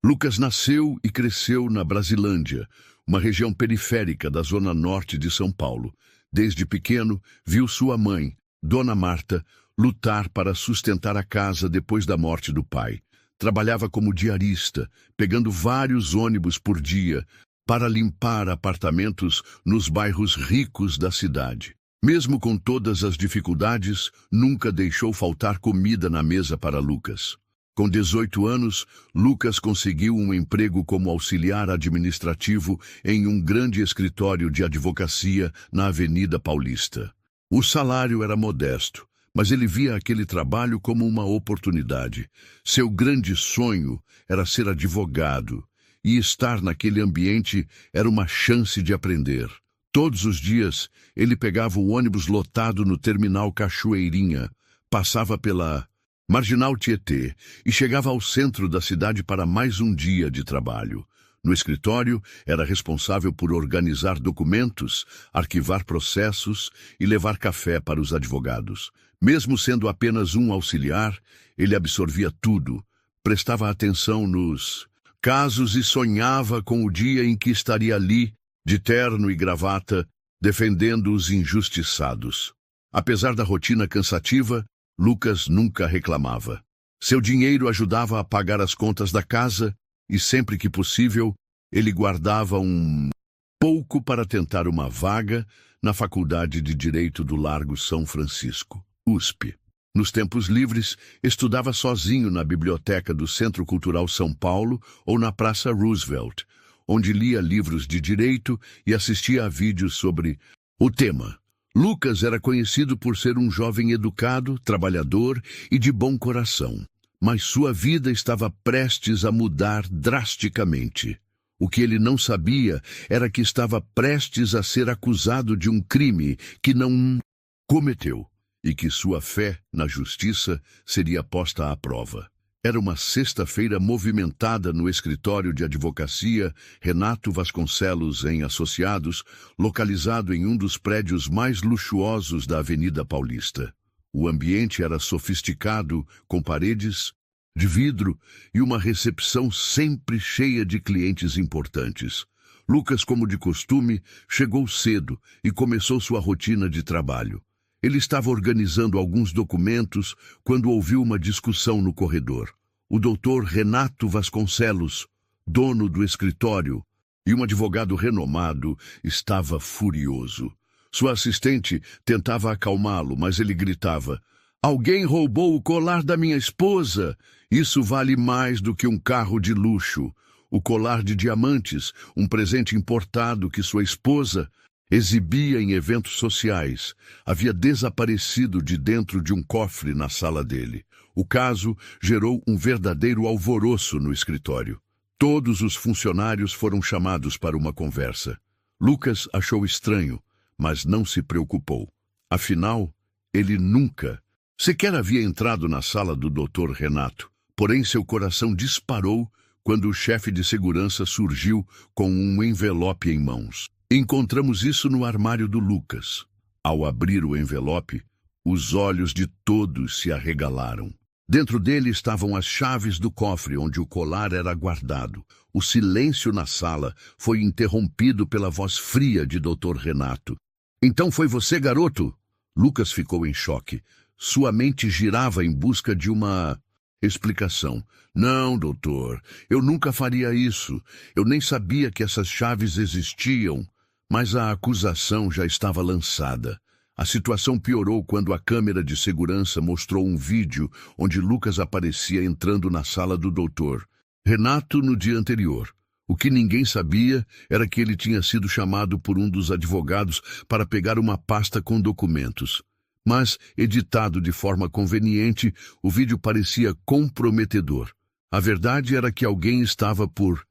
Lucas nasceu e cresceu na Brasilândia, uma região periférica da zona norte de São Paulo. Desde pequeno, viu sua mãe, Dona Marta, lutar para sustentar a casa depois da morte do pai. Trabalhava como diarista, pegando vários ônibus por dia para limpar apartamentos nos bairros ricos da cidade. Mesmo com todas as dificuldades, nunca deixou faltar comida na mesa para Lucas. Com 18 anos, Lucas conseguiu um emprego como auxiliar administrativo em um grande escritório de advocacia na Avenida Paulista. O salário era modesto, mas ele via aquele trabalho como uma oportunidade. Seu grande sonho era ser advogado, e estar naquele ambiente era uma chance de aprender. Todos os dias, ele pegava o ônibus lotado no terminal Cachoeirinha, passava pela Marginal Tietê e chegava ao centro da cidade para mais um dia de trabalho. No escritório, era responsável por organizar documentos, arquivar processos e levar café para os advogados. Mesmo sendo apenas um auxiliar, ele absorvia tudo, prestava atenção nos casos e sonhava com o dia em que estaria ali, de terno e gravata, defendendo os injustiçados. Apesar da rotina cansativa, Lucas nunca reclamava. Seu dinheiro ajudava a pagar as contas da casa e, sempre que possível, ele guardava um pouco para tentar uma vaga na Faculdade de Direito do Largo São Francisco, USP. Nos tempos livres, estudava sozinho na biblioteca do Centro Cultural São Paulo ou na Praça Roosevelt, onde lia livros de direito e assistia a vídeos sobre o tema. Lucas era conhecido por ser um jovem educado, trabalhador e de bom coração, mas sua vida estava prestes a mudar drasticamente. O que ele não sabia era que estava prestes a ser acusado de um crime que não cometeu e que sua fé na justiça seria posta à prova. Era uma sexta-feira movimentada no escritório de advocacia Renato Vasconcelos em Associados, localizado em um dos prédios mais luxuosos da Avenida Paulista. O ambiente era sofisticado, com paredes de vidro e uma recepção sempre cheia de clientes importantes. Lucas, como de costume, chegou cedo e começou sua rotina de trabalho. Ele estava organizando alguns documentos quando ouviu uma discussão no corredor. O doutor Renato Vasconcelos, dono do escritório, e um advogado renomado, estava furioso. Sua assistente tentava acalmá-lo, mas ele gritava: "Alguém roubou o colar da minha esposa! Isso vale mais do que um carro de luxo. O colar de diamantes, um presente importado que sua esposa exibia em eventos sociais, havia desaparecido de dentro de um cofre na sala dele. O caso gerou um verdadeiro alvoroço no escritório. Todos os funcionários foram chamados para uma conversa. Lucas achou estranho, mas não se preocupou. Afinal, ele nunca sequer havia entrado na sala do Dr. Renato. Porém, seu coração disparou quando o chefe de segurança surgiu com um envelope em mãos. Encontramos isso no armário do Lucas. Ao abrir o envelope, os olhos de todos se arregalaram. Dentro dele estavam as chaves do cofre onde o colar era guardado. O silêncio na sala foi interrompido pela voz fria de Dr. Renato. "Então foi você, garoto?" Lucas ficou em choque. Sua mente girava em busca de uma explicação. "Não, doutor, eu nunca faria isso. Eu nem sabia que essas chaves existiam." Mas a acusação já estava lançada. A situação piorou quando a câmera de segurança mostrou um vídeo onde Lucas aparecia entrando na sala do doutor Renato no dia anterior. O que ninguém sabia era que ele tinha sido chamado por um dos advogados para pegar uma pasta com documentos. Mas, editado de forma conveniente, o vídeo parecia comprometedor. A verdade era que alguém estava por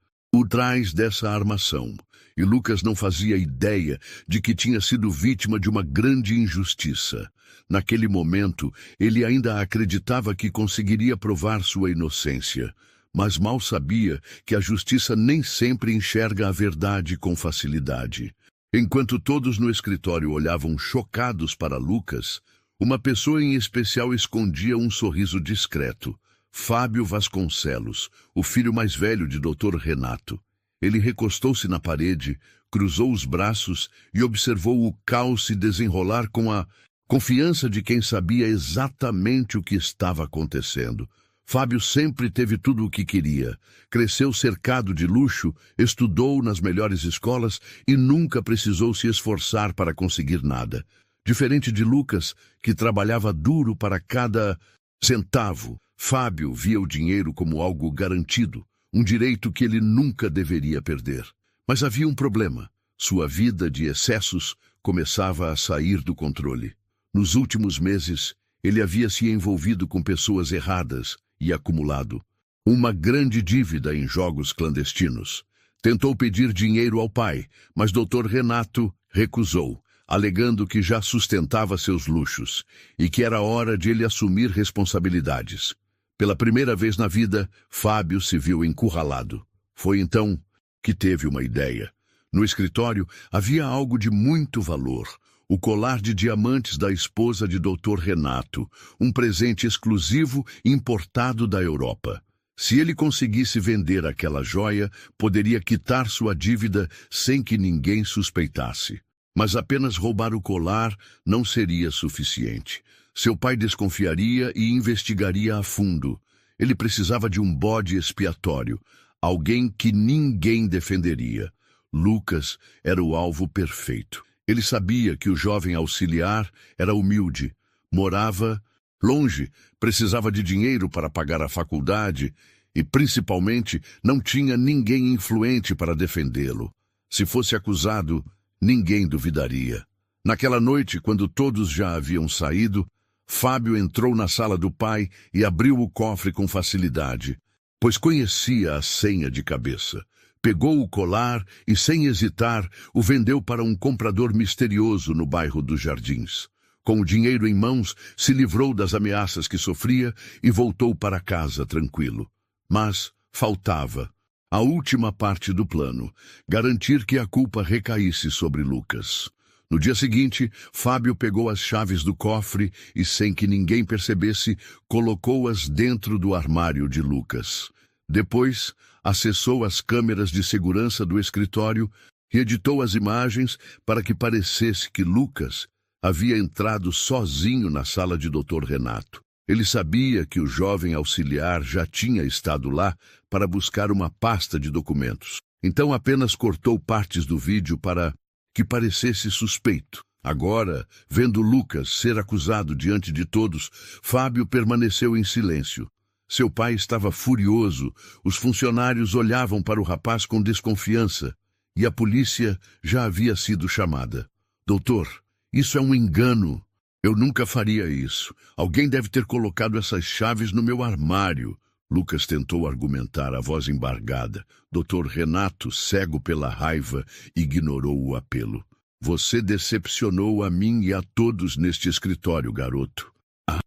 trás dessa armação, e Lucas não fazia ideia de que tinha sido vítima de uma grande injustiça. Naquele momento, ele ainda acreditava que conseguiria provar sua inocência, mas mal sabia que a justiça nem sempre enxerga a verdade com facilidade. Enquanto todos no escritório olhavam chocados para Lucas, uma pessoa em especial escondia um sorriso discreto. Fábio Vasconcelos, o filho mais velho de Dr. Renato. Ele recostou-se na parede, cruzou os braços e observou o caos se desenrolar com a confiança de quem sabia exatamente o que estava acontecendo. Fábio sempre teve tudo o que queria. Cresceu cercado de luxo, estudou nas melhores escolas e nunca precisou se esforçar para conseguir nada. Diferente de Lucas, que trabalhava duro para cada centavo, Fábio via o dinheiro como algo garantido, um direito que ele nunca deveria perder. Mas havia um problema. Sua vida de excessos começava a sair do controle. Nos últimos meses, ele havia se envolvido com pessoas erradas e acumulado uma grande dívida em jogos clandestinos. Tentou pedir dinheiro ao pai, mas Dr. Renato recusou, alegando que já sustentava seus luxos e que era hora de ele assumir responsabilidades. Pela primeira vez na vida, Fábio se viu encurralado. Foi então que teve uma ideia. No escritório havia algo de muito valor. O colar de diamantes da esposa de Dr. Renato, um presente exclusivo importado da Europa. Se ele conseguisse vender aquela joia, poderia quitar sua dívida sem que ninguém suspeitasse. Mas apenas roubar o colar não seria suficiente. Seu pai desconfiaria e investigaria a fundo. Ele precisava de um bode expiatório, alguém que ninguém defenderia. Lucas era o alvo perfeito. Ele sabia que o jovem auxiliar era humilde, morava longe, precisava de dinheiro para pagar a faculdade e, principalmente, não tinha ninguém influente para defendê-lo. Se fosse acusado, ninguém duvidaria. Naquela noite, quando todos já haviam saído, Fábio entrou na sala do pai e abriu o cofre com facilidade, pois conhecia a senha de cabeça. Pegou o colar e, sem hesitar, o vendeu para um comprador misterioso no bairro dos Jardins. Com o dinheiro em mãos, se livrou das ameaças que sofria e voltou para casa tranquilo. Mas faltava a última parte do plano, garantir que a culpa recaísse sobre Lucas. No dia seguinte, Fábio pegou as chaves do cofre e, sem que ninguém percebesse, colocou-as dentro do armário de Lucas. Depois, acessou as câmeras de segurança do escritório e editou as imagens para que parecesse que Lucas havia entrado sozinho na sala de Dr. Renato. Ele sabia que o jovem auxiliar já tinha estado lá para buscar uma pasta de documentos. Então apenas cortou partes do vídeo para que parecesse suspeito. Agora, vendo Lucas ser acusado diante de todos, Fábio permaneceu em silêncio. Seu pai estava furioso, os funcionários olhavam para o rapaz com desconfiança e a polícia já havia sido chamada. Doutor, isso é um engano. Eu nunca faria isso. Alguém deve ter colocado essas chaves no meu armário. Lucas tentou argumentar, a voz embargada. Dr. Renato, cego pela raiva, ignorou o apelo. Você decepcionou a mim e a todos neste escritório, garoto. A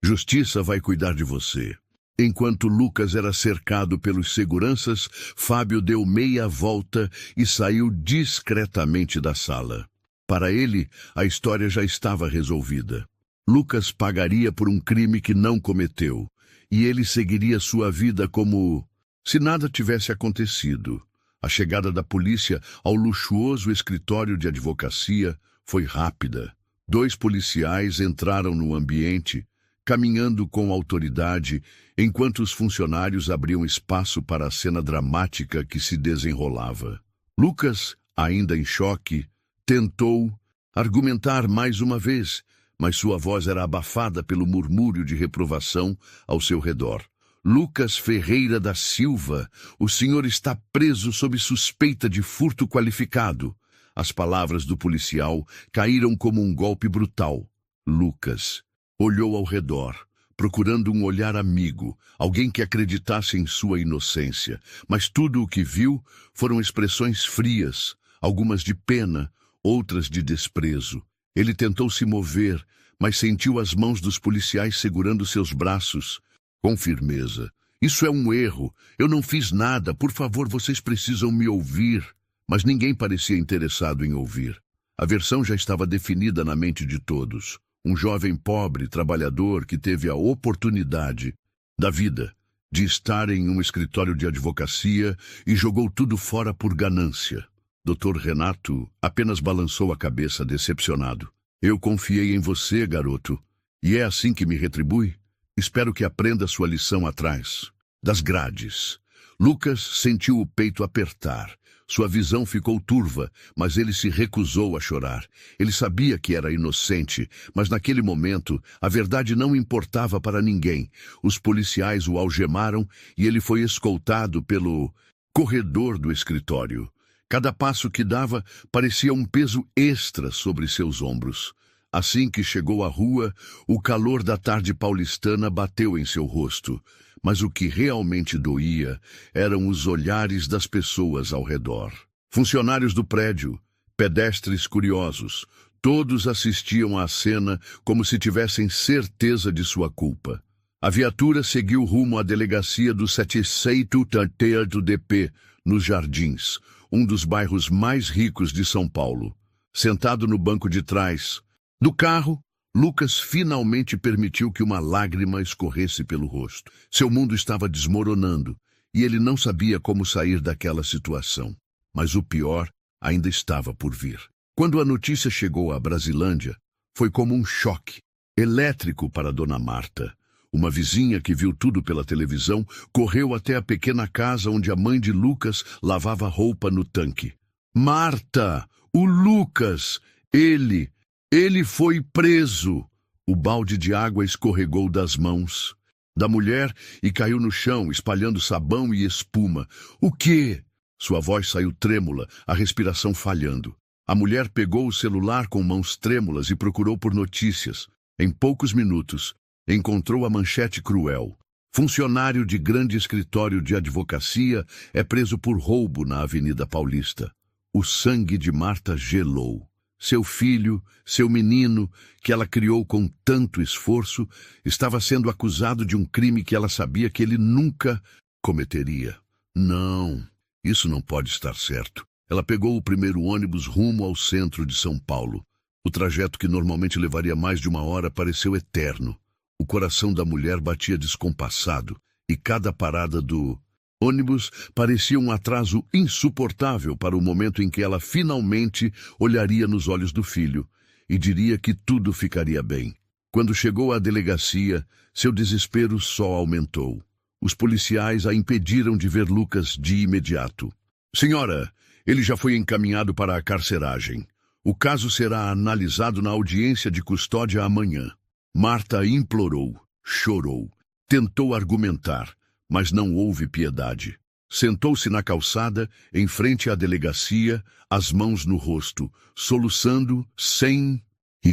justiça vai cuidar de você. Enquanto Lucas era cercado pelos seguranças, Fábio deu meia volta e saiu discretamente da sala. Para ele, a história já estava resolvida. Lucas pagaria por um crime que não cometeu, e ele seguiria sua vida como se nada tivesse acontecido. A chegada da polícia ao luxuoso escritório de advocacia foi rápida. 2 policiais entraram no ambiente, caminhando com autoridade, enquanto os funcionários abriam espaço para a cena dramática que se desenrolava. Lucas, ainda em choque, tentou argumentar mais uma vez, mas sua voz era abafada pelo murmúrio de reprovação ao seu redor. Lucas Ferreira da Silva, o senhor está preso sob suspeita de furto qualificado. As palavras do policial caíram como um golpe brutal. Lucas olhou ao redor, procurando um olhar amigo, alguém que acreditasse em sua inocência, mas tudo o que viu foram expressões frias, algumas de pena, outras de desprezo. Ele tentou se mover, mas sentiu as mãos dos policiais segurando seus braços com firmeza. Isso é um erro. Eu não fiz nada. Por favor, vocês precisam me ouvir. Mas ninguém parecia interessado em ouvir. A versão já estava definida na mente de todos. Um jovem pobre, trabalhador, que teve a oportunidade da vida, de estar em um escritório de advocacia e jogou tudo fora por ganância. Dr. Renato apenas balançou a cabeça decepcionado. Eu confiei em você, garoto, e é assim que me retribui? Espero que aprenda sua lição atrás das grades. Lucas sentiu o peito apertar. Sua visão ficou turva, mas ele se recusou a chorar. Ele sabia que era inocente, mas naquele momento a verdade não importava para ninguém. Os policiais o algemaram e ele foi escoltado pelo corredor do escritório. Cada passo que dava parecia um peso extra sobre seus ombros. Assim que chegou à rua, o calor da tarde paulistana bateu em seu rosto. Mas o que realmente doía eram os olhares das pessoas ao redor. Funcionários do prédio, pedestres curiosos, todos assistiam à cena como se tivessem certeza de sua culpa. A viatura seguiu rumo à delegacia do 7º DP, nos Jardins, um dos bairros mais ricos de São Paulo. Sentado no banco de trás do carro, Lucas finalmente permitiu que uma lágrima escorresse pelo rosto. Seu mundo estava desmoronando e ele não sabia como sair daquela situação. Mas o pior ainda estava por vir. Quando a notícia chegou à Brasilândia, foi como um choque elétrico para Dona Marta. Uma vizinha que viu tudo pela televisão correu até a pequena casa onde a mãe de Lucas lavava roupa no tanque. Marta! O Lucas! Ele foi preso! O balde de água escorregou das mãos da mulher e caiu no chão, espalhando sabão e espuma. O quê? Sua voz saiu trêmula, a respiração falhando. A mulher pegou o celular com mãos trêmulas e procurou por notícias. Em poucos minutos, encontrou a manchete cruel. Funcionário de grande escritório de advocacia é preso por roubo na Avenida Paulista. O sangue de Marta gelou. Seu filho, seu menino, que ela criou com tanto esforço, estava sendo acusado de um crime que ela sabia que ele nunca cometeria. Não, isso não pode estar certo. Ela pegou o primeiro ônibus rumo ao centro de São Paulo. O trajeto que normalmente levaria mais de 1 hora pareceu eterno. O coração da mulher batia descompassado e cada parada do ônibus parecia um atraso insuportável para o momento em que ela finalmente olharia nos olhos do filho e diria que tudo ficaria bem. Quando chegou à delegacia, seu desespero só aumentou. Os policiais a impediram de ver Lucas de imediato. Senhora, ele já foi encaminhado para a carceragem. O caso será analisado na audiência de custódia amanhã. Marta implorou, chorou, tentou argumentar, mas não houve piedade. Sentou-se na calçada, em frente à delegacia, as mãos no rosto, soluçando, sem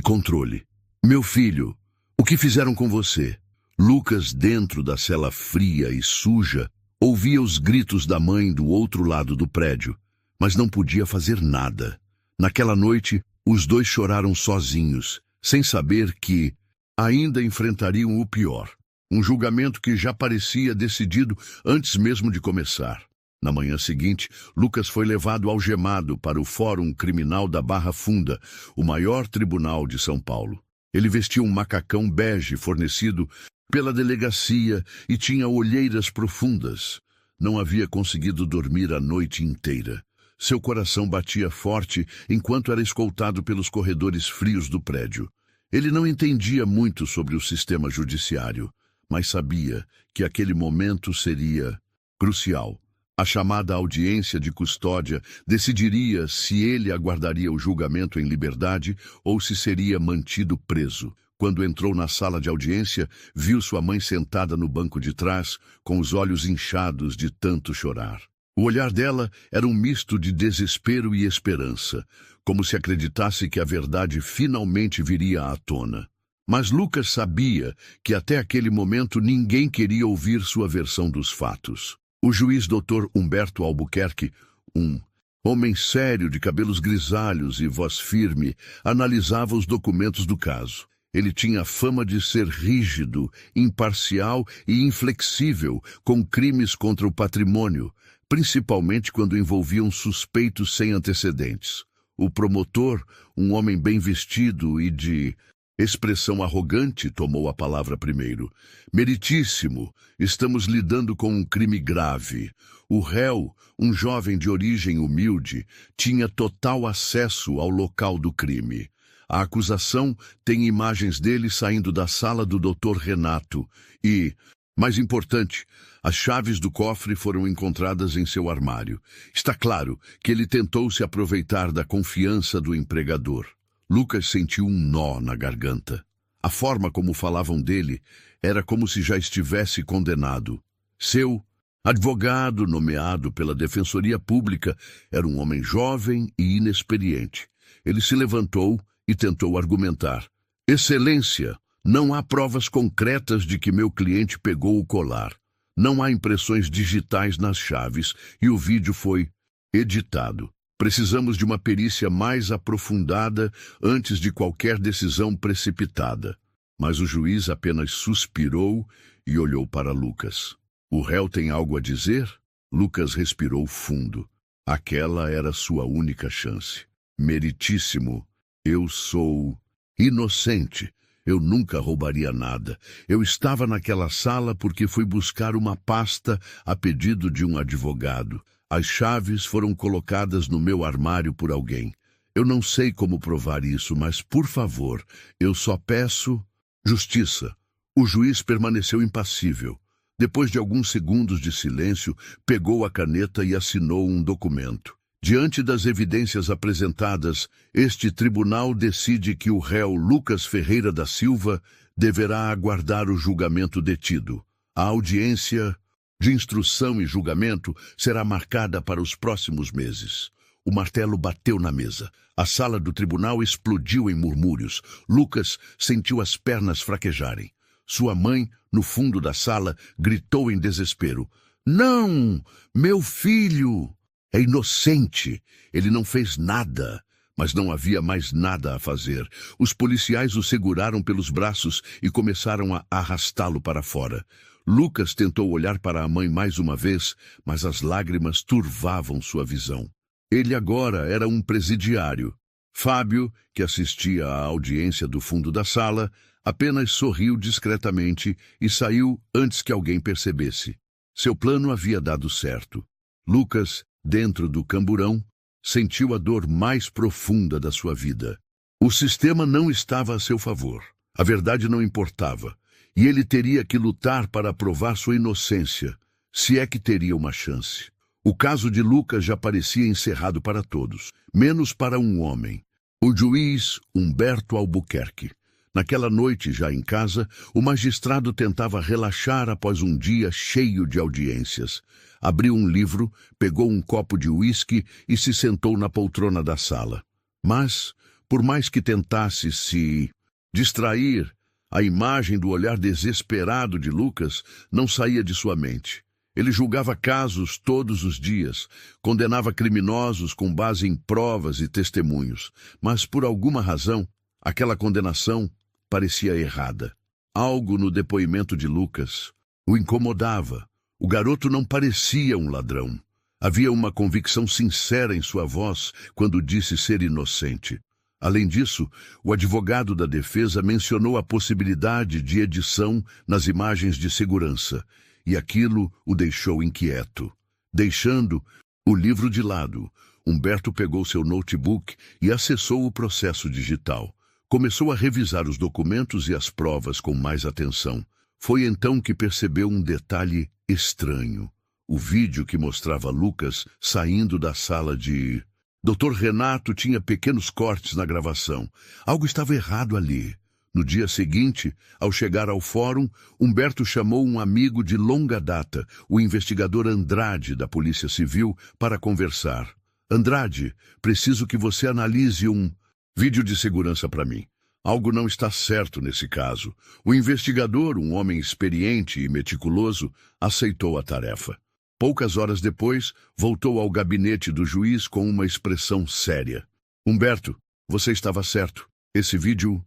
controle. Meu filho, o que fizeram com você? Lucas, dentro da cela fria e suja, ouvia os gritos da mãe do outro lado do prédio, mas não podia fazer nada. Naquela noite, os dois choraram sozinhos, sem saber que ainda enfrentariam o pior. Um julgamento que já parecia decidido antes mesmo de começar. Na manhã seguinte, Lucas foi levado algemado para o Fórum Criminal da Barra Funda, o maior tribunal de São Paulo. Ele vestia um macacão bege fornecido pela delegacia e tinha olheiras profundas. Não havia conseguido dormir a noite inteira. Seu coração batia forte enquanto era escoltado pelos corredores frios do prédio. Ele não entendia muito sobre o sistema judiciário, mas sabia que aquele momento seria crucial. A chamada audiência de custódia decidiria se ele aguardaria o julgamento em liberdade ou se seria mantido preso. Quando entrou na sala de audiência, viu sua mãe sentada no banco de trás, com os olhos inchados de tanto chorar. O olhar dela era um misto de desespero e esperança, como se acreditasse que a verdade finalmente viria à tona. Mas Lucas sabia que até aquele momento ninguém queria ouvir sua versão dos fatos. O juiz Dr. Humberto Albuquerque, um homem sério de cabelos grisalhos e voz firme, analisava os documentos do caso. Ele tinha fama de ser rígido, imparcial e inflexível com crimes contra o patrimônio, principalmente quando envolviam suspeitos sem antecedentes. O promotor, um homem bem vestido e de Expressão arrogante tomou a palavra primeiro. Meritíssimo, estamos lidando com um crime grave. O réu, um jovem de origem humilde, tinha total acesso ao local do crime. A acusação tem imagens dele saindo da sala do Dr. Renato e, mais importante, as chaves do cofre foram encontradas em seu armário. Está claro que ele tentou se aproveitar da confiança do empregador. Lucas sentiu um nó na garganta. A forma como falavam dele era como se já estivesse condenado. Seu advogado, nomeado pela Defensoria Pública, era um homem jovem e inexperiente. Ele se levantou e tentou argumentar. Excelência, não há provas concretas de que meu cliente pegou o colar. Não há impressões digitais nas chaves e o vídeo foi editado. Precisamos de uma perícia mais aprofundada antes de qualquer decisão precipitada. Mas o juiz apenas suspirou e olhou para Lucas. O réu tem algo a dizer? Lucas respirou fundo. Aquela era sua única chance. Meritíssimo, eu sou inocente. Eu nunca roubaria nada. Eu estava naquela sala porque fui buscar uma pasta a pedido de um advogado. As chaves foram colocadas no meu armário por alguém. Eu não sei como provar isso, mas, por favor, eu só peço justiça. O juiz permaneceu impassível. Depois de alguns segundos de silêncio, pegou a caneta e assinou um documento. Diante das evidências apresentadas, este tribunal decide que o réu Lucas Ferreira da Silva deverá aguardar o julgamento detido. A audiência de instrução e julgamento será marcada para os próximos meses. O martelo bateu na mesa. A sala do tribunal explodiu em murmúrios. Lucas sentiu as pernas fraquejarem. Sua mãe, no fundo da sala, gritou em desespero. Não! Meu filho! É inocente. Ele não fez nada. Mas não havia mais nada a fazer. Os policiais o seguraram pelos braços e começaram a arrastá-lo para fora. Lucas tentou olhar para a mãe mais uma vez, mas as lágrimas turvavam sua visão. Ele agora era um presidiário. Fábio, que assistia à audiência do fundo da sala, apenas sorriu discretamente e saiu antes que alguém percebesse. Seu plano havia dado certo. Lucas, dentro do camburão, sentiu a dor mais profunda da sua vida. O sistema não estava a seu favor. A verdade não importava. E ele teria que lutar para provar sua inocência, se é que teria uma chance. O caso de Lucas já parecia encerrado para todos, menos para um homem, o juiz Humberto Albuquerque. Naquela noite, já em casa, o magistrado tentava relaxar após um dia cheio de audiências. Abriu um livro, pegou um copo de uísque e se sentou na poltrona da sala. Mas, por mais que tentasse se distrair, a imagem do olhar desesperado de Lucas não saía de sua mente. Ele julgava casos todos os dias, condenava criminosos com base em provas e testemunhos, mas por alguma razão, aquela condenação parecia errada. Algo no depoimento de Lucas o incomodava. O garoto não parecia um ladrão. Havia uma convicção sincera em sua voz quando disse ser inocente. Além disso, o advogado da defesa mencionou a possibilidade de edição nas imagens de segurança, e aquilo o deixou inquieto. Deixando o livro de lado, Humberto pegou seu notebook e acessou o processo digital. Começou a revisar os documentos e as provas com mais atenção. Foi então que percebeu um detalhe estranho. O vídeo que mostrava Lucas saindo da sala de Dr. Renato tinha pequenos cortes na gravação. Algo estava errado ali. No dia seguinte, ao chegar ao fórum, Humberto chamou um amigo de longa data, o investigador Andrade, da Polícia Civil, para conversar. Andrade, preciso que você analise um vídeo de segurança para mim. Algo não está certo nesse caso. O investigador, um homem experiente e meticuloso, aceitou a tarefa. Poucas horas depois, voltou ao gabinete do juiz com uma expressão séria. Humberto, você estava certo. Esse vídeo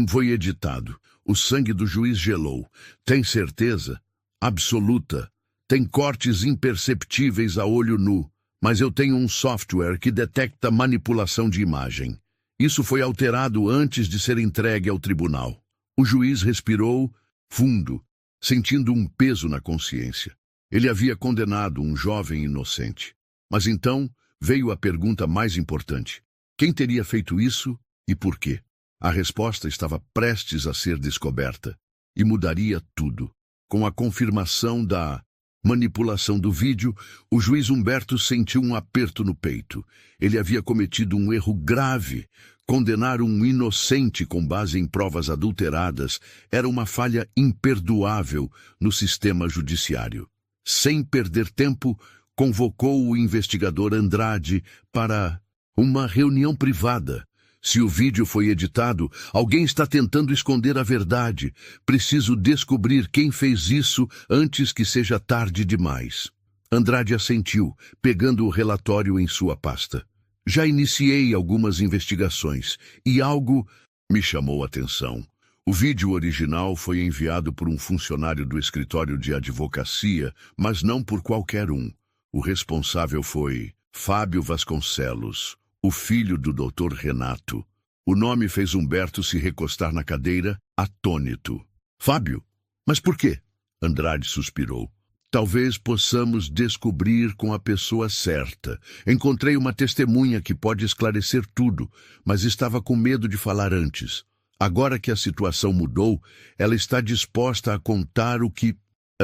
foi editado. O sangue do juiz gelou. Tem certeza? Absoluta. Tem cortes imperceptíveis a olho nu. Mas eu tenho um software que detecta manipulação de imagem. Isso foi alterado antes de ser entregue ao tribunal. O juiz respirou fundo, sentindo um peso na consciência. Ele havia condenado um jovem inocente. Mas então veio a pergunta mais importante. Quem teria feito isso e por quê? A resposta estava prestes a ser descoberta e mudaria tudo. Com a confirmação da manipulação do vídeo, o juiz Humberto sentiu um aperto no peito. Ele havia cometido um erro grave. Condenar um inocente com base em provas adulteradas era uma falha imperdoável no sistema judiciário. Sem perder tempo, convocou o investigador Andrade para uma reunião privada. Se o vídeo foi editado, alguém está tentando esconder a verdade. Preciso descobrir quem fez isso antes que seja tarde demais. Andrade assentiu, pegando o relatório em sua pasta. Já iniciei algumas investigações e algo me chamou a atenção. O vídeo original foi enviado por um funcionário do escritório de advocacia, mas não por qualquer um. O responsável foi Fábio Vasconcelos, o filho do Dr. Renato. O nome fez Humberto se recostar na cadeira, atônito. Fábio? Mas por quê? Andrade suspirou. Talvez possamos descobrir com a pessoa certa. Encontrei uma testemunha que pode esclarecer tudo, mas estava com medo de falar antes. Agora que a situação mudou, ela está disposta a contar o que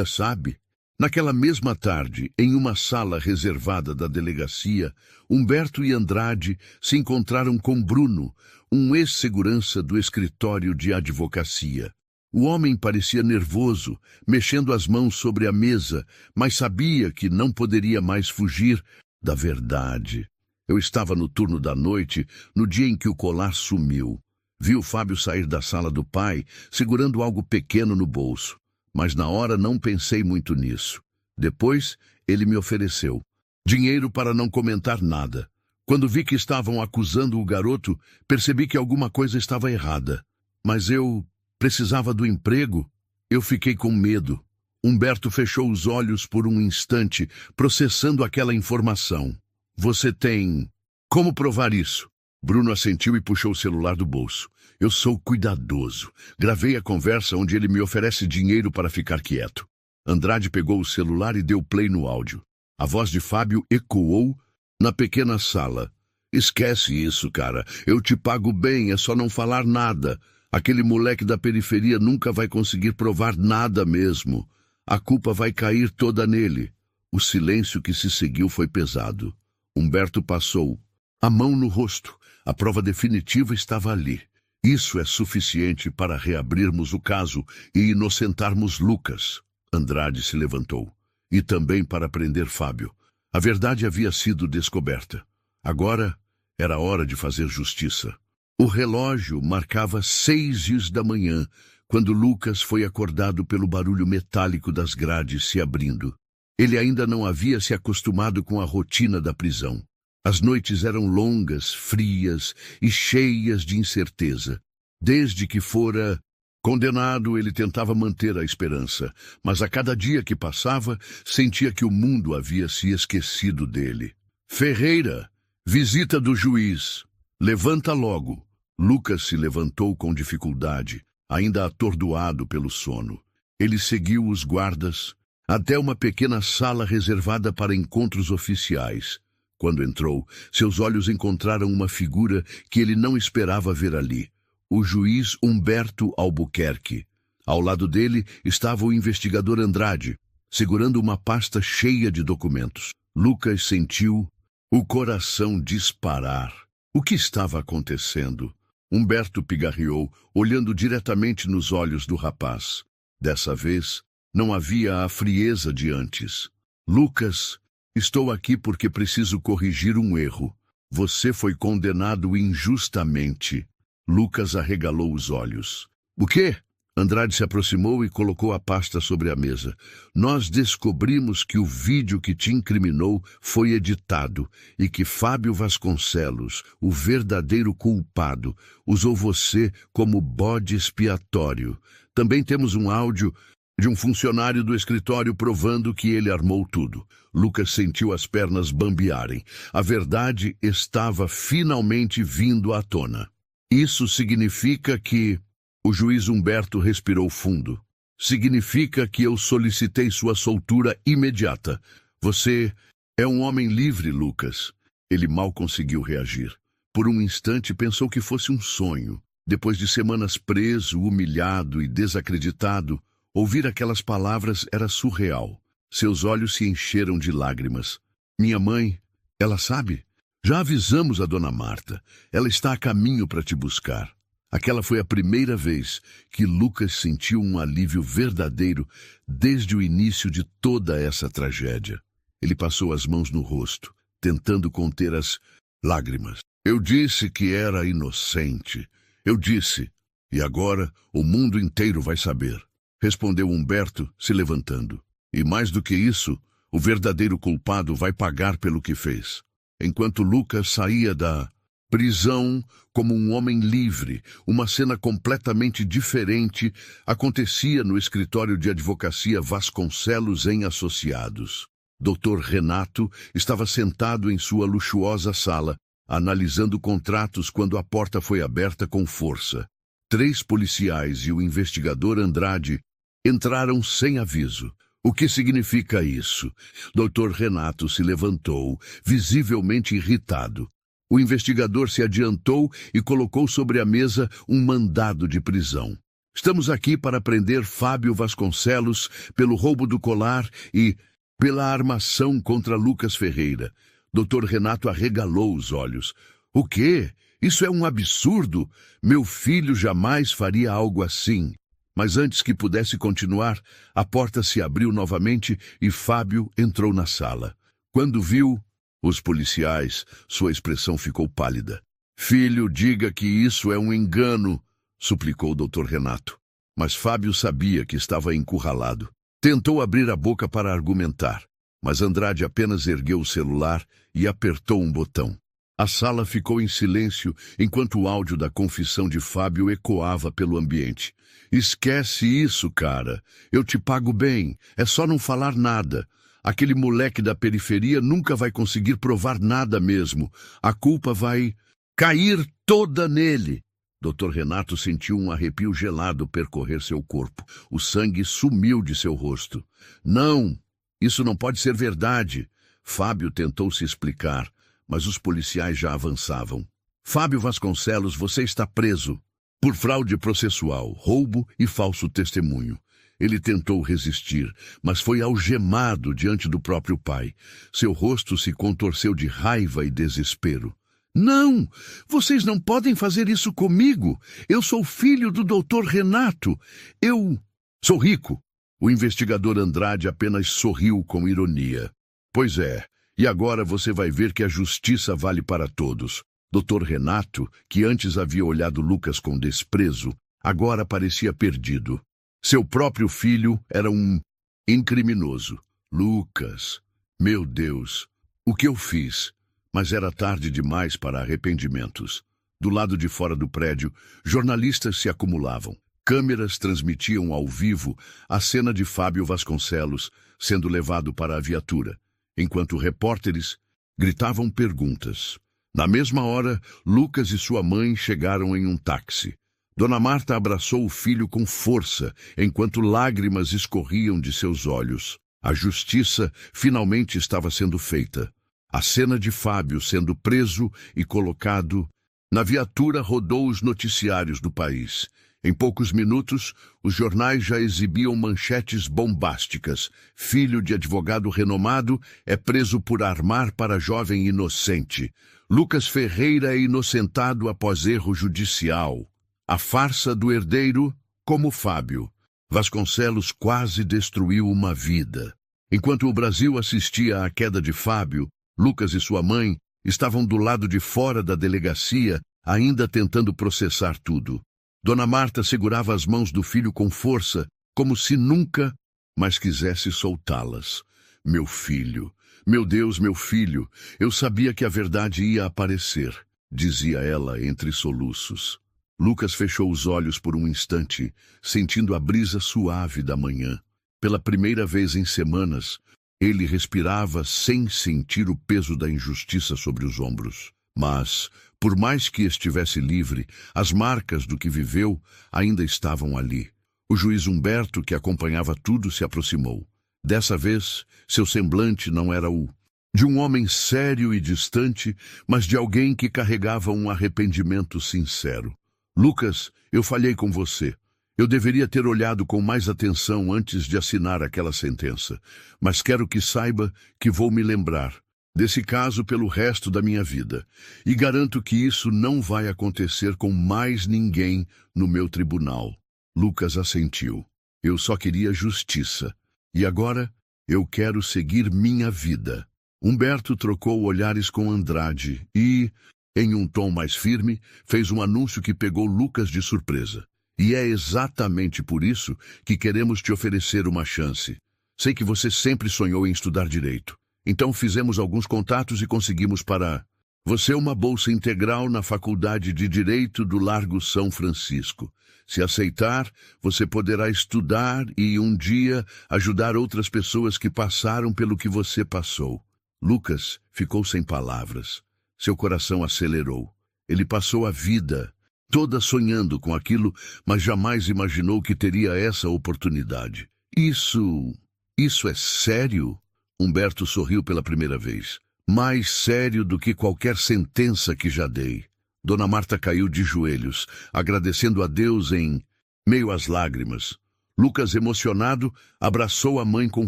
sabe. Naquela mesma tarde, em uma sala reservada da delegacia, Humberto e Andrade se encontraram com Bruno, um ex-segurança do escritório de advocacia. O homem parecia nervoso, mexendo as mãos sobre a mesa, mas sabia que não poderia mais fugir da verdade. Eu estava no turno da noite, no dia em que o colar sumiu. Vi o Fábio sair da sala do pai, segurando algo pequeno no bolso. Mas na hora não pensei muito nisso. Depois, ele me ofereceu dinheiro para não comentar nada. Quando vi que estavam acusando o garoto, percebi que alguma coisa estava errada. Mas eu precisava do emprego. Eu fiquei com medo. Humberto fechou os olhos por um instante, processando aquela informação. Você tem como provar isso? Bruno assentiu e puxou o celular do bolso. Eu sou cuidadoso. Gravei a conversa onde ele me oferece dinheiro para ficar quieto. Andrade pegou o celular e deu play no áudio. A voz de Fábio ecoou na pequena sala. Esquece isso, cara. Eu te pago bem, é só não falar nada. Aquele moleque da periferia nunca vai conseguir provar nada mesmo. A culpa vai cair toda nele. O silêncio que se seguiu foi pesado. Humberto passou a mão no rosto. A prova definitiva estava ali. Isso é suficiente para reabrirmos o caso e inocentarmos Lucas. Andrade se levantou. E também para prender Fábio. A verdade havia sido descoberta. Agora era hora de fazer justiça. O relógio marcava 6 da manhã, quando Lucas foi acordado pelo barulho metálico das grades se abrindo. Ele ainda não havia se acostumado com a rotina da prisão. As noites eram longas, frias e cheias de incerteza. Desde que fora condenado, ele tentava manter a esperança, mas a cada dia que passava, sentia que o mundo havia se esquecido dele. Ferreira, visita do juiz. Levanta logo. Lucas se levantou com dificuldade, ainda atordoado pelo sono. Ele seguiu os guardas até uma pequena sala reservada para encontros oficiais. Quando entrou, seus olhos encontraram uma figura que ele não esperava ver ali. O juiz Humberto Albuquerque. Ao lado dele estava o investigador Andrade, segurando uma pasta cheia de documentos. Lucas sentiu o coração disparar. O que estava acontecendo? Humberto pigarreou, olhando diretamente nos olhos do rapaz. Dessa vez, não havia a frieza de antes. Lucas, estou aqui porque preciso corrigir um erro. Você foi condenado injustamente. Lucas arregalou os olhos. O quê? Andrade se aproximou e colocou a pasta sobre a mesa. Nós descobrimos que o vídeo que te incriminou foi editado e que Fábio Vasconcelos, o verdadeiro culpado, usou você como bode expiatório. Também temos um áudio de um funcionário do escritório provando que ele armou tudo. Lucas sentiu as pernas bambearem. A verdade estava finalmente vindo à tona. Isso significa que... O juiz Humberto respirou fundo. Significa que eu solicitei sua soltura imediata. Você é um homem livre, Lucas. Ele mal conseguiu reagir. Por um instante pensou que fosse um sonho. Depois de semanas preso, humilhado e desacreditado, ouvir aquelas palavras era surreal. Seus olhos se encheram de lágrimas. Minha mãe, ela sabe? Já avisamos a dona Marta. Ela está a caminho para te buscar. Aquela foi a primeira vez que Lucas sentiu um alívio verdadeiro desde o início de toda essa tragédia. Ele passou as mãos no rosto, tentando conter as lágrimas. Eu disse que era inocente. Eu disse. E agora o mundo inteiro vai saber. Respondeu Humberto, se levantando. E mais do que isso, o verdadeiro culpado vai pagar pelo que fez. Enquanto Lucas saía da prisão como um homem livre, uma cena completamente diferente acontecia no escritório de advocacia Vasconcelos em Associados. Dr. Renato estava sentado em sua luxuosa sala, analisando contratos quando a porta foi aberta com força. 3 policiais e o investigador Andrade entraram sem aviso. O que significa isso? Dr. Renato se levantou, visivelmente irritado. O investigador se adiantou e colocou sobre a mesa um mandado de prisão. Estamos aqui para prender Fábio Vasconcelos pelo roubo do colar e pela armação contra Lucas Ferreira. Dr. Renato arregalou os olhos. O quê? Isso é um absurdo. Meu filho jamais faria algo assim. Mas antes que pudesse continuar, a porta se abriu novamente e Fábio entrou na sala. Quando viu os policiais, sua expressão ficou pálida. Filho, diga que isso é um engano, suplicou o Dr. Renato. Mas Fábio sabia que estava encurralado. Tentou abrir a boca para argumentar, mas Andrade apenas ergueu o celular e apertou um botão. A sala ficou em silêncio enquanto o áudio da confissão de Fábio ecoava pelo ambiente. Esquece isso, cara. Eu te pago bem. É só não falar nada. Aquele moleque da periferia nunca vai conseguir provar nada mesmo. A culpa vai cair toda nele. Dr. Renato sentiu um arrepio gelado percorrer seu corpo. O sangue sumiu de seu rosto. Não, isso não pode ser verdade. Fábio tentou se explicar, mas os policiais já avançavam. Fábio Vasconcelos, você está preso por fraude processual, roubo e falso testemunho. Ele tentou resistir, mas foi algemado diante do próprio pai. Seu rosto se contorceu de raiva e desespero. Não! Vocês não podem fazer isso comigo! Eu sou filho do Dr. Renato! Eu sou rico! O investigador Andrade apenas sorriu com ironia. Pois é, e agora você vai ver que a justiça vale para todos. Dr. Renato, que antes havia olhado Lucas com desprezo, agora parecia perdido. Seu próprio filho era um incriminoso. Lucas, meu Deus, o que eu fiz? Mas era tarde demais para arrependimentos. Do lado de fora do prédio, jornalistas se acumulavam. Câmeras transmitiam ao vivo a cena de Fábio Vasconcelos sendo levado para a viatura, enquanto repórteres gritavam perguntas. Na mesma hora, Lucas e sua mãe chegaram em um táxi. Dona Marta abraçou o filho com força, enquanto lágrimas escorriam de seus olhos. A justiça finalmente estava sendo feita. A cena de Fábio sendo preso e colocado na viatura rodou os noticiários do país. Em poucos minutos, os jornais já exibiam manchetes bombásticas. Filho de advogado renomado é preso por armar para jovem inocente. Lucas Ferreira é inocentado após erro judicial. A farsa do herdeiro, como Fábio. Vasconcelos quase destruiu uma vida. Enquanto o Brasil assistia à queda de Fábio, Lucas e sua mãe estavam do lado de fora da delegacia, ainda tentando processar tudo. Dona Marta segurava as mãos do filho com força, como se nunca mais quisesse soltá-las. Meu filho, meu Deus, meu filho, eu sabia que a verdade ia aparecer, dizia ela entre soluços. Lucas fechou os olhos por um instante, sentindo a brisa suave da manhã. Pela primeira vez em semanas, ele respirava sem sentir o peso da injustiça sobre os ombros. Mas, por mais que estivesse livre, as marcas do que viveu ainda estavam ali. O juiz Humberto, que acompanhava tudo, se aproximou. Dessa vez, seu semblante não era o de um homem sério e distante, mas de alguém que carregava um arrependimento sincero. Lucas, eu falhei com você. Eu deveria ter olhado com mais atenção antes de assinar aquela sentença, mas quero que saiba que vou me lembrar desse caso pelo resto da minha vida, e garanto que isso não vai acontecer com mais ninguém no meu tribunal. Lucas assentiu. Eu só queria justiça. E agora eu quero seguir minha vida. Humberto trocou olhares com Andrade e, em um tom mais firme, fez um anúncio que pegou Lucas de surpresa. E é exatamente por isso que queremos te oferecer uma chance. Sei que você sempre sonhou em estudar direito. Então fizemos alguns contatos e conseguimos para você uma bolsa integral na Faculdade de Direito do Largo São Francisco. Se aceitar, você poderá estudar e, um dia, ajudar outras pessoas que passaram pelo que você passou. Lucas ficou sem palavras. Seu coração acelerou. Ele passou a vida toda sonhando com aquilo, mas jamais imaginou que teria essa oportunidade. Isso é sério? Humberto sorriu pela primeira vez. Mais sério do que qualquer sentença que já dei. Dona Marta caiu de joelhos, agradecendo a Deus em meio às lágrimas. Lucas, emocionado, abraçou a mãe com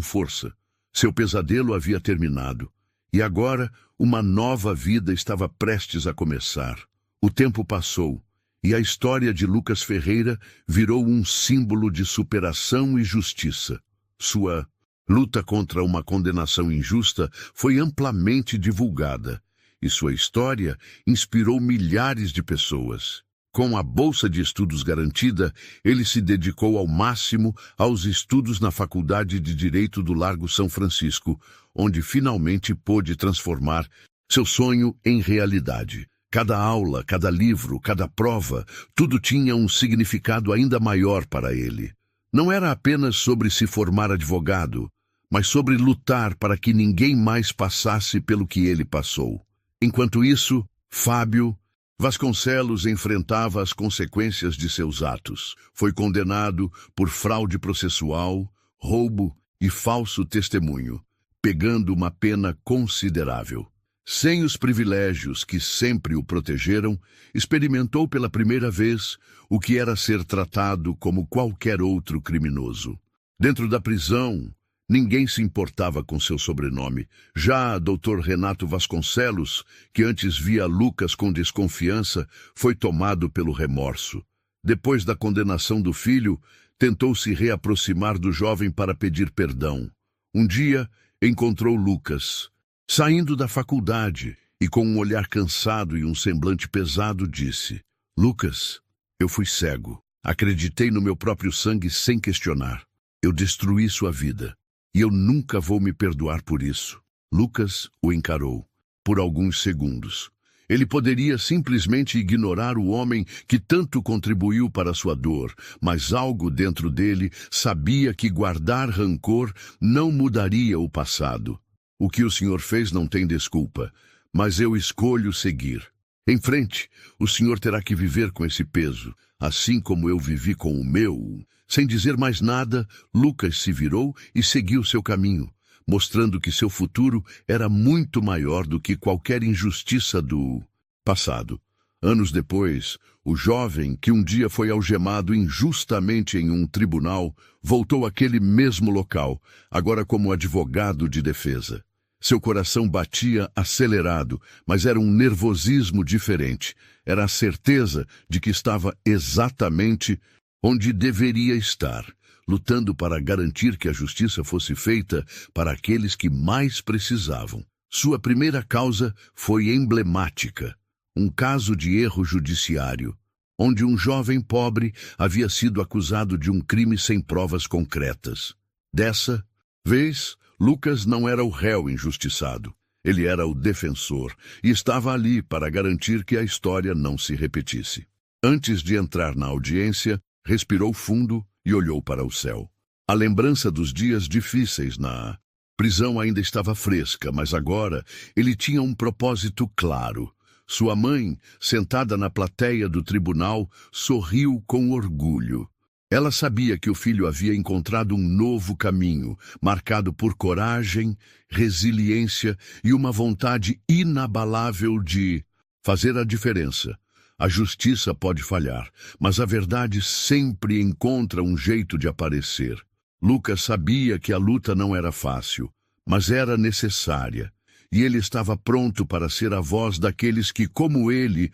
força. Seu pesadelo havia terminado. E agora, uma nova vida estava prestes a começar. O tempo passou, e a história de Lucas Ferreira virou um símbolo de superação e justiça. Sua luta contra uma condenação injusta foi amplamente divulgada, e sua história inspirou milhares de pessoas. Com a bolsa de estudos garantida, ele se dedicou ao máximo aos estudos na Faculdade de Direito do Largo São Francisco, onde finalmente pôde transformar seu sonho em realidade. Cada aula, cada livro, cada prova, tudo tinha um significado ainda maior para ele. Não era apenas sobre se formar advogado, mas sobre lutar para que ninguém mais passasse pelo que ele passou. Enquanto isso, Fábio Vasconcelos enfrentava as consequências de seus atos. Foi condenado por fraude processual, roubo e falso testemunho, pegando uma pena considerável. Sem os privilégios que sempre o protegeram, experimentou pela primeira vez o que era ser tratado como qualquer outro criminoso. Dentro da prisão, ninguém se importava com seu sobrenome. Já Dr. Renato Vasconcelos, que antes via Lucas com desconfiança, foi tomado pelo remorso. Depois da condenação do filho, tentou se reaproximar do jovem para pedir perdão. Um dia, encontrou Lucas, saindo da faculdade, e com um olhar cansado e um semblante pesado, disse: Lucas, eu fui cego. Acreditei no meu próprio sangue sem questionar. Eu destruí sua vida. E eu nunca vou me perdoar por isso. Lucas o encarou por alguns segundos. Ele poderia simplesmente ignorar o homem que tanto contribuiu para sua dor, mas algo dentro dele sabia que guardar rancor não mudaria o passado. O que o senhor fez não tem desculpa, mas eu escolho seguir. Em frente, o senhor terá que viver com esse peso, assim como eu vivi com o meu. Sem dizer mais nada, Lucas se virou e seguiu seu caminho, mostrando que seu futuro era muito maior do que qualquer injustiça do passado. Anos depois, o jovem, que um dia foi algemado injustamente em um tribunal, voltou àquele mesmo local, agora como advogado de defesa. Seu coração batia acelerado, mas era um nervosismo diferente. Era a certeza de que estava exatamente onde deveria estar, lutando para garantir que a justiça fosse feita para aqueles que mais precisavam. Sua primeira causa foi emblemática, um caso de erro judiciário, onde um jovem pobre havia sido acusado de um crime sem provas concretas. Dessa vez, Lucas não era o réu injustiçado. Ele era o defensor e estava ali para garantir que a história não se repetisse. Antes de entrar na audiência, respirou fundo e olhou para o céu. A lembrança dos dias difíceis na prisão ainda estava fresca, mas agora ele tinha um propósito claro. Sua mãe, sentada na plateia do tribunal, sorriu com orgulho. Ela sabia que o filho havia encontrado um novo caminho, marcado por coragem, resiliência e uma vontade inabalável de fazer a diferença. A justiça pode falhar, mas a verdade sempre encontra um jeito de aparecer. Lucas sabia que a luta não era fácil, mas era necessária, e ele estava pronto para ser a voz daqueles que, como ele,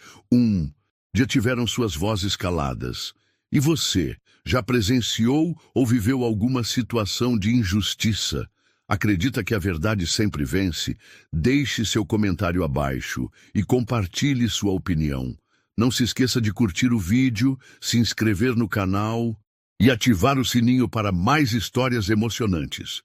já tiveram suas vozes caladas. E você, já presenciou ou viveu alguma situação de injustiça? Acredita que a verdade sempre vence? Deixe seu comentário abaixo e compartilhe sua opinião. Não se esqueça de curtir o vídeo, se inscrever no canal e ativar o sininho para mais histórias emocionantes.